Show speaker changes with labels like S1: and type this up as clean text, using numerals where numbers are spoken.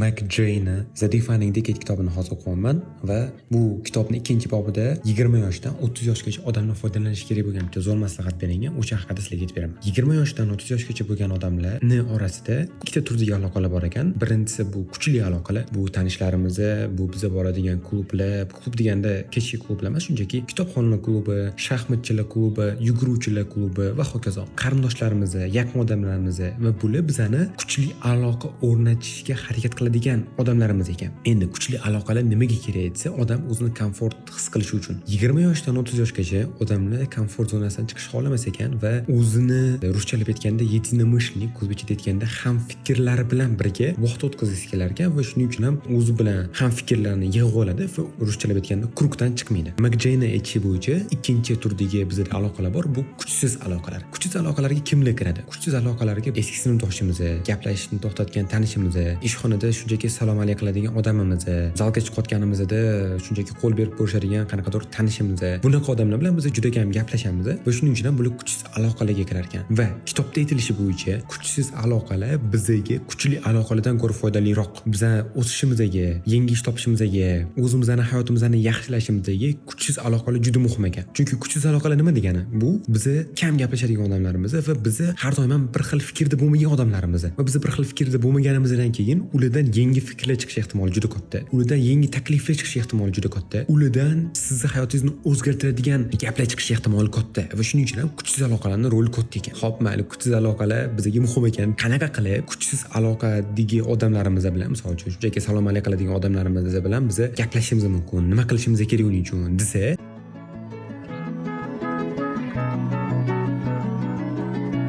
S1: McJay'ni The Defining Decade kitobini hozir o'qiyapman va bu kitobning ikkinchi bobida 20 yoshdan 30 yoshgacha odamlar foydalanishi kerak bo'lgan bitta zo'r maslahat berilgan. O'sha haqida sizlarga aytib beraman. 20 yoshdan 30 yoshgacha bo'lgan odamlarning orasida ikkita turdagi aloqalar bor ekan. Birinchisi bu kuchli aloqalar. Bu tanishlarimiz, bu biza boradigan klublar, klub deganda kechki klublar emas, shunchaki kitobxonlar klubi, shaxmatchilar klubi, yuguruvchilar klubi va hokazo. Qarindoshlarimiz, yaqin odamlarimiz va bular bizani kuchli aloqa o'rnatishga harakat qiladigan odamlarimiz ekan. Endi kuchli aloqalar nimaga kerak desa, odam o'zini komfort his qilishi uchun. 20 yoshdan 30 yoshgacha odamlar komfort zonasidan chiqish xohlamas ekan va o'zini ruschalab aytganda единомышленник, o'zbekcha aytganda ham fikrlari bilan birga vaqt o'tkazgisi kelar ekan va shuning uchun ham o'zi bilan ham fikrlarni yig'ib oladi va ruschalab aytganda krugdan chiqmaydi. McJay'ning aytishi bo'yicha ikkinchi turdagi bizda aloqalar bor, bu kuchsiz aloqalar. Kuchsiz aloqalarga kimlar kiradi? Kuchsiz aloqalarga eski sinfdoshimiz, gaplashishni to'xtatgan tanishimiz, ishxonada shunchaki salom alaykum qiladigan odamimiz, zalga chiqayotganimizda shunchaki qo'l berib ko'rishadigan qanaqadir tanishimiz. Bunaqa odamlar bilan biz juda kam gaplashamiz va shuning uchun ham bular kuchsiz aloqalarga kirar ekan. Va kitobda aytilishi bo'yicha kuchsiz aloqalar bizga kuchli aloqalardan ko'ra foydaliroq. Biz o'sishimizga, yangi ish topishimizga, o'zimizni hayotimizni yaxshilashimizga kuchsiz aloqalar juda muhim ekan. Chunki kuchsiz aloqalar nima degani? Bu biz kam gaplashadigan odamlarimiz va biz har doim ham bir xil fikrda bo'lmagan odamlarimiz. Va biz bir xil fikrda bo'lmaganimizdan keyin ulardan yangi fikrlar chiqish ehtimoli juda katta. Ulardan yangi takliflar chiqish ehtimoli juda katta. Ulardan sizni hayotingizni o'zgartiradigan gaplar chiqish ehtimoli katta. Va shuning uchun ham kuchsiz aloqalarning roli katta ekan. Xo'p, mayli, kuchsiz aloqalar bizga muhim ekan. Qanaqa qilib kuchsiz aloqadagi odamlarimiz bilan, masalan, shunchaki salom alaykum qiladigan odamlarimiz bilan biz gaplashishimiz mumkin? Nima qilishimiz kerak uning uchun desa,